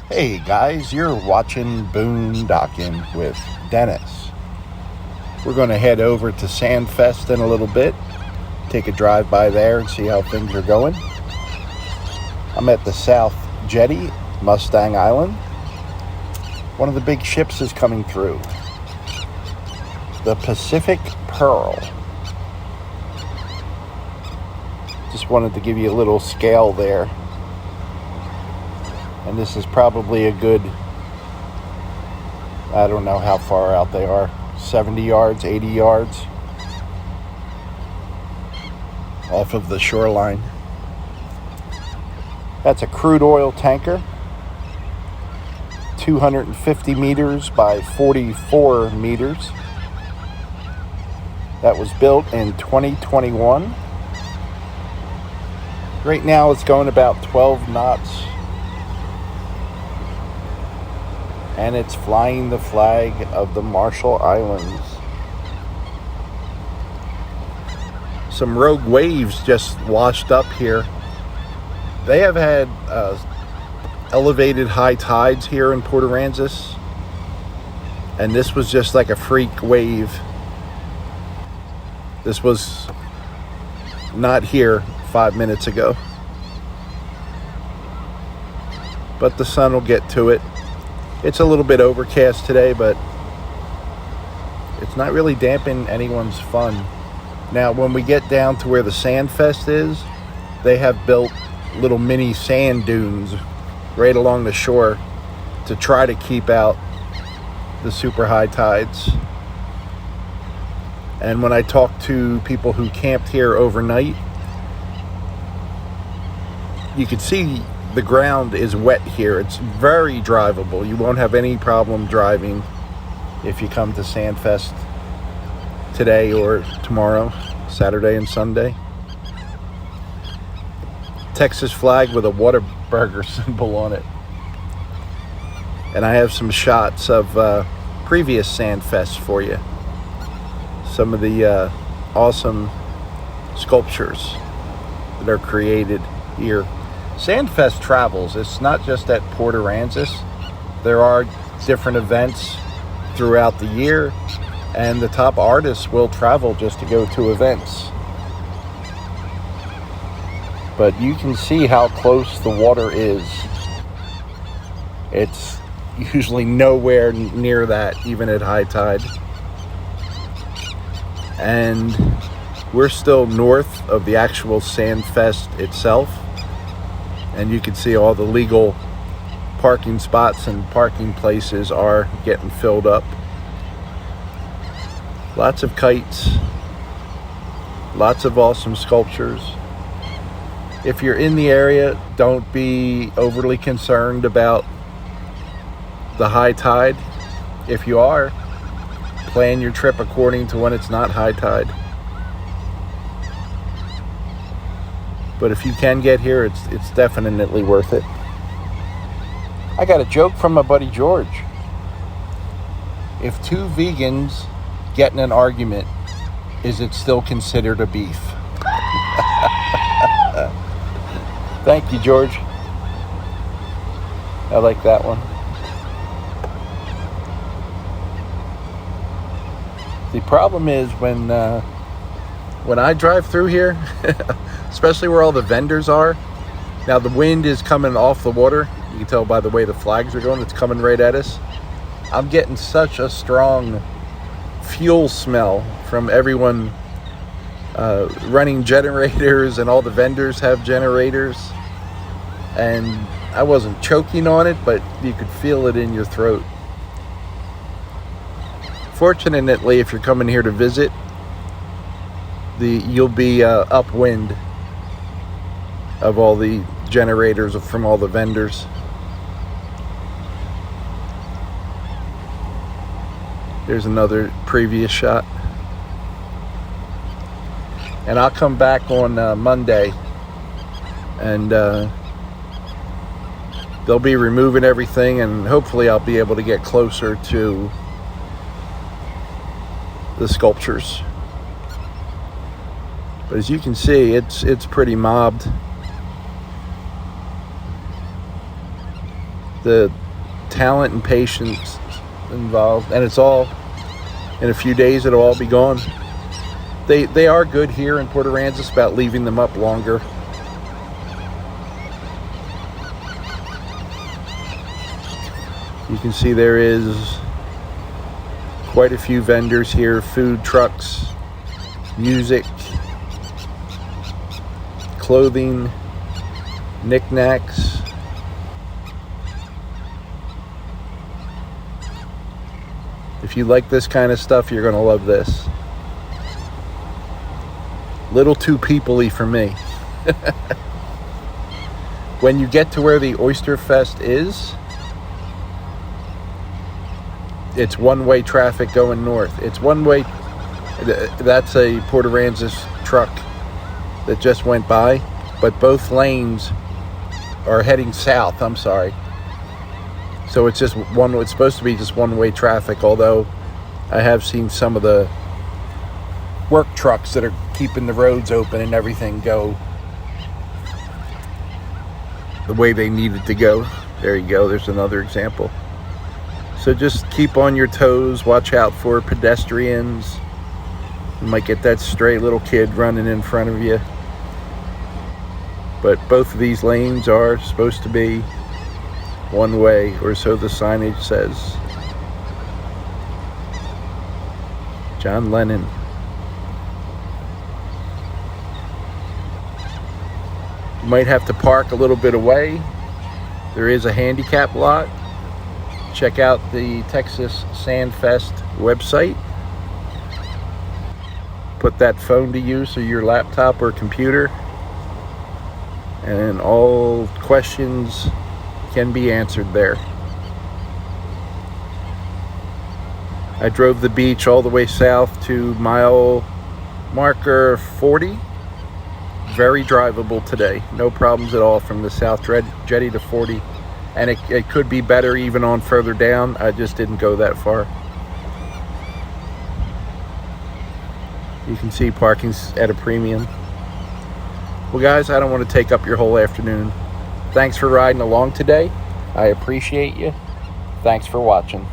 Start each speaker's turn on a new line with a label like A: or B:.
A: Hey guys, you're watching Boondocking with Dennis. We're going to head over to Sandfest in a little bit, take a drive by there and see how things are going. I'm at the South Jetty, Mustang Island. One of the big ships is coming through. The Pacific Pearl. Just wanted to give you a little scale there. And this is probably a good, I don't know how far out they are, 70 yards, 80 yards off of the shoreline. That's a crude oil tanker, 250 meters by 44 meters. That was built in 2021. Right now it's going about 12 knots. And it's flying the flag of the Marshall Islands. Some rogue waves just washed up here. They have had elevated high tides here in Port Aransas, and this was just like a freak wave. This was not here 5 minutes ago, but the sun will get to it. It's a little bit overcast today, but it's not really damping anyone's fun. Now, when we get down to where the Sandfest is, they have built little mini sand dunes right along the shore to try to keep out the super high tides. And when I talk to people who camped here overnight, you could see the ground is wet here. It's very drivable. You won't have any problem driving if you come to Sandfest today or tomorrow, Saturday and Sunday. Texas flag with a Whataburger symbol on it. And I have some shots of previous Sandfests for you. Some of the awesome sculptures that are created here. Sandfest travels. It's not just at Port Aransas. There are different events throughout the year, and the top artists will travel just to go to events. But you can see how close the water is. It's usually nowhere near that, even at high tide. And we're still north of the actual Sandfest itself. And you can see all the legal parking spots and parking places are getting filled up. Lots of kites. Lots of awesome sculptures. If you're in the area, don't be overly concerned about the high tide. If you are, plan your trip according to when it's not high tide. But if you can get here, it's definitely worth it. I got a joke from my buddy George. If two vegans get in an argument, is it still considered a beef? Thank you, George. I like that one. The problem is when I drive through here, especially where all the vendors are. Now the wind is coming off the water. You can tell by the way the flags are going. It's coming right at us. I'm getting such a strong fuel smell from everyone running generators, and all the vendors have generators. And I wasn't choking on it, but you could feel it in your throat. Fortunately, if you're coming here to visit, you'll be upwind of all the generators from all the vendors. There's another previous shot. And I'll come back on Monday, and they'll be removing everything, and hopefully I'll be able to get closer to the sculptures. But as you can see, it's pretty mobbed. the talent and patience involved, and it's all in a few days. It'll all be gone. They are good here in Port Aransas about leaving them up longer. You can see there is quite a few vendors here, food trucks, music, clothing, knickknacks. If you like this kind of stuff, you're going to love this. Little too people-y for me. When you get to where the Oyster Fest is, it's one-way traffic going north. It's one-way. That's a Port Aransas truck that just went by, but both lanes are heading south. I'm sorry. So it's just one. It's supposed to be just one-way traffic. Although I have seen some of the work trucks that are keeping the roads open and everything go the way they needed to go. There you go. There's another example. So just keep on your toes. Watch out for pedestrians. You might get that stray little kid running in front of you. But both of these lanes are supposed to be one way, or so the signage says. John Lennon. You might have to park a little bit away. There is a handicap lot. Check out the Aransas Sandfest website. Put that phone to use, or your laptop or computer, and all questions can be answered there. I drove the beach all the way south to mile marker 40. Very drivable today. No problems at all from the South Jetty to 40. And it could be better even on further down. I just didn't go that far. You can see parking's at a premium. Well, guys, I don't want to take up your whole afternoon. Thanks for riding along today. I appreciate you. Thanks for watching.